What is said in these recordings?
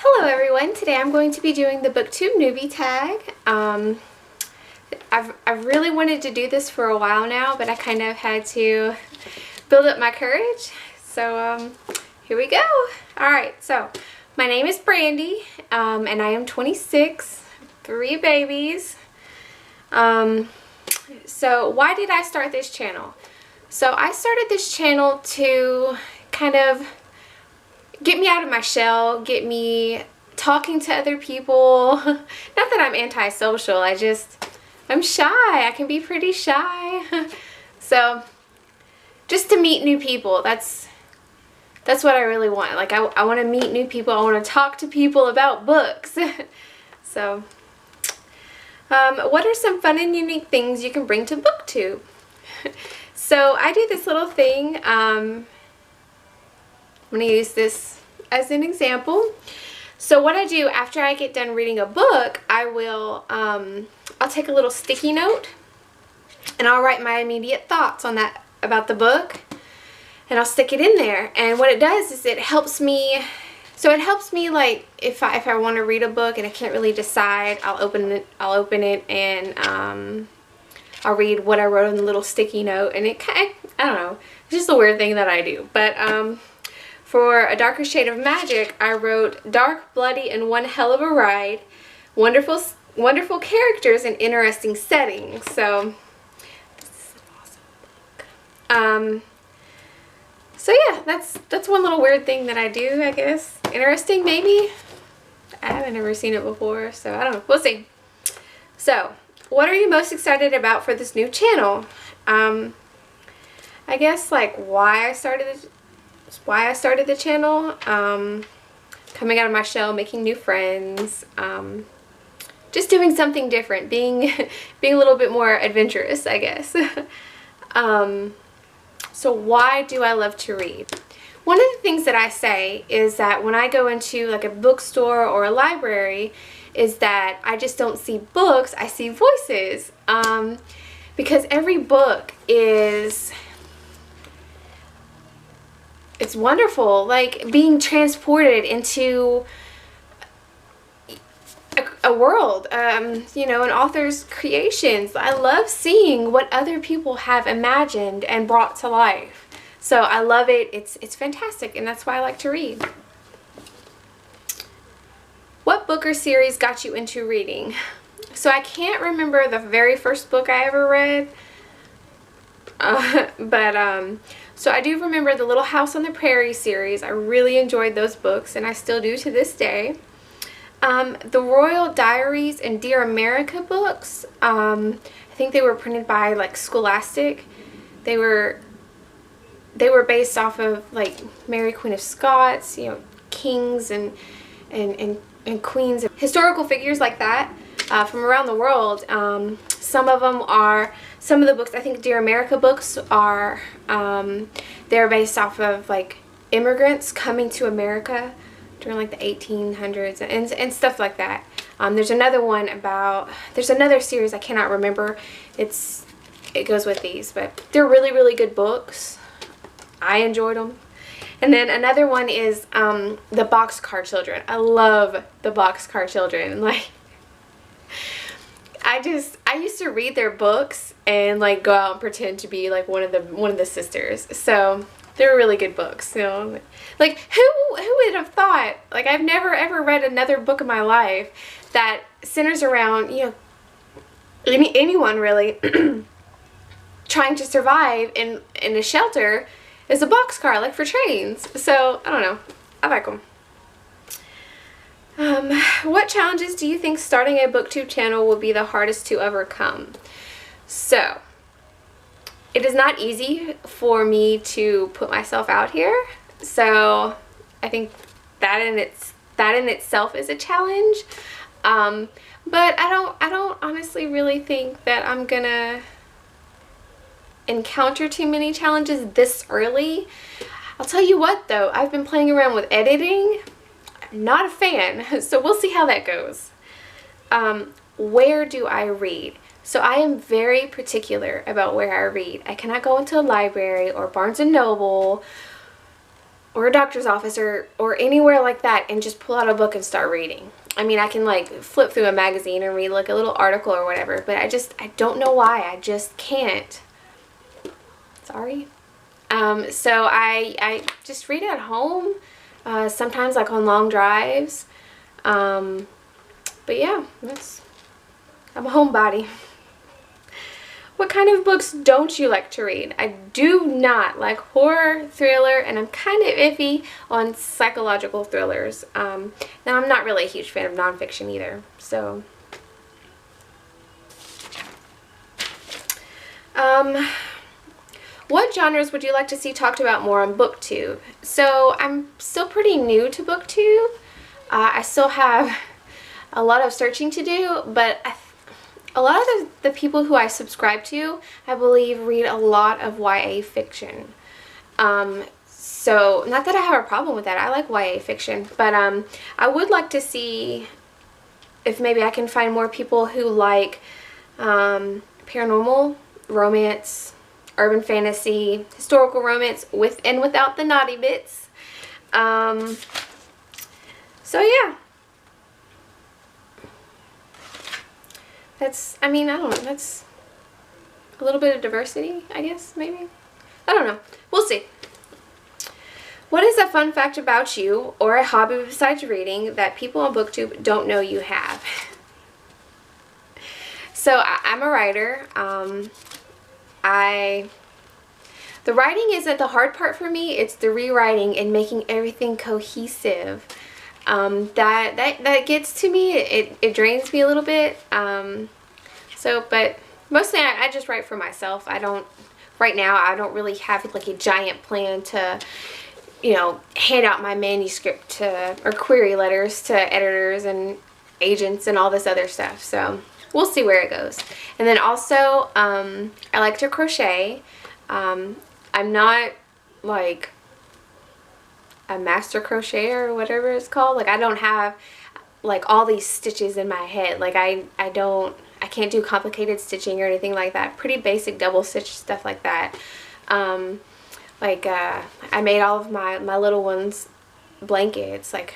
Hello everyone, today I'm going to be doing the Booktube Newbie Tag. I've really wanted to do this for a while now, but I kind of had to build up my courage. So here we go. Alright, so my name is Brandy, and I am 26, 3 babies. So why did I start this channel? So I started this channel to kind of get me out of my shell, get me talking to other people. Not that I'm antisocial, I'm shy. I can be pretty shy. So just to meet new people, that's what I really want. Like I want to meet new people. I want to talk to people about books. So what are some fun and unique things you can bring to Booktube? So I do this little thing. I'm going to use this as an example. So what I do after I get done reading a book, I will, I'll take a little sticky note and I'll write my immediate thoughts on that, about the book, and I'll stick it in there. And what it does is it helps me, like if I want to read a book and I can't really decide, I'll open it and I'll read what I wrote on the little sticky note, and I don't know, it's just a weird thing that I do. But for A Darker Shade of Magic, I wrote dark, bloody, and one hell of a ride, wonderful characters and interesting settings. So this is an awesome book. So yeah, that's one little weird thing that I do, I guess. Interesting, maybe? I haven't ever seen it before, so I don't know. We'll see. So, what are you most excited about for this new channel? I guess like why I started the channel, coming out of my shell, making new friends, just doing something different, being a little bit more adventurous, I guess. So why do I love to read? One of the things that I say is that when I go into like a bookstore or a library, is that I just don't see books, I see voices. Because every book it's wonderful, like being transported into a world, you know, an author's creations. I love seeing what other people have imagined and brought to life. So I love it. It's fantastic, and that's why I like to read. What book or series got you into reading? So I can't remember the very first book I ever read, so I do remember the Little House on the Prairie series. I really enjoyed those books, and I still do to this day. The Royal Diaries and Dear America books, I think they were printed by like Scholastic. They were based off of like Mary Queen of Scots, you know, kings and queens, historical figures like that from around the world. Some of the books, I think Dear America books are, they're based off of like immigrants coming to America during like the 1800s and stuff like that. There's another series I cannot remember. It goes with these, but they're really, really good books. I enjoyed them. And then another one is the Boxcar Children. I love the Boxcar Children. Like, I used to read their books and like go out and pretend to be like one of the sisters. So they're really good books, you know. Like who would have thought? Like I've never ever read another book in my life that centers around, you know, anyone really trying to survive in a shelter is a boxcar, like for trains. So I don't know, I like them. What challenges do you think starting a booktube channel will be the hardest to overcome? So, it is not easy for me to put myself out here. So, I think that in itself is a challenge. But I don't honestly really think that I'm gonna encounter too many challenges this early. I'll tell you what though, I've been playing around with editing. Not a fan, so we'll see how that goes. Where do I read? So I am very particular about where I read. I cannot go into a library or Barnes & Noble or a doctor's office or anywhere like that and just pull out a book and start reading. I mean, I can like flip through a magazine and read like a little article or whatever, but I don't know why. I just can't. Sorry. So I just read at home, sometimes like on long drives. But yeah, I'm a homebody. What kind of books don't you like to read? I do not like horror, thriller, and I'm kind of iffy on psychological thrillers. Now, I'm not really a huge fan of nonfiction either, so. What genres would you like to see talked about more on Booktube? So, I'm still pretty new to Booktube. I still have a lot of searching to do, but a lot of the people who I subscribe to, I believe, read a lot of YA fiction. So, not that I have a problem with that. I like YA fiction. But I would like to see if maybe I can find more people who like paranormal, romance, urban fantasy, historical romance, with and without the naughty bits. So, yeah. I mean, I don't know, that's a little bit of diversity, I guess, maybe? I don't know. We'll see. What is a fun fact about you or a hobby besides reading that people on Booktube don't know you have? So, I'm a writer. The writing isn't the hard part for me. It's the rewriting and making everything cohesive. That gets to me. It drains me a little bit. But mostly I just write for myself. Right now I don't really have like a giant plan to, hand out my manuscript or query letters to editors and agents and all this other stuff. So we'll see where it goes. And then also, I like to crochet. I'm not like a master crocheter or whatever it's called. Like, I don't have like all these stitches in my head. Like, I can't do complicated stitching or anything like that. Pretty basic double stitch stuff like that. I made all of my little ones blankets. Like,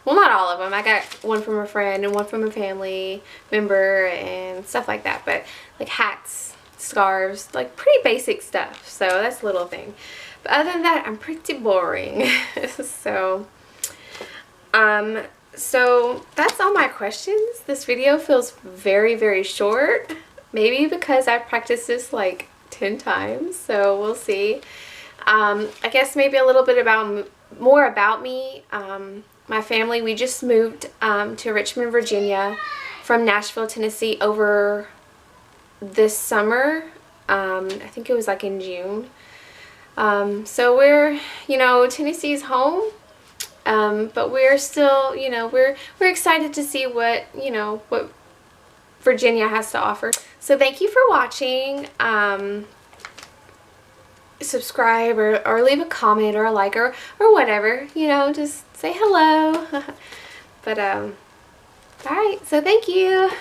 well, not all of them. I got one from a friend and one from a family member and stuff like that. But like hats, scarves, like pretty basic stuff. So that's a little thing. But other than that, I'm pretty boring. So that's all my questions. This video feels very, very short. Maybe because I practiced this like 10 times. So we'll see. I guess maybe a little bit more about me. My family, we just moved to Richmond, Virginia from Nashville, Tennessee over this summer. I think it was like in June. So we're, Tennessee's home, but we're still, we're excited to see what Virginia has to offer. So thank you for watching. Subscribe or leave a comment or a like or whatever, just say hello. But, alright, so thank you.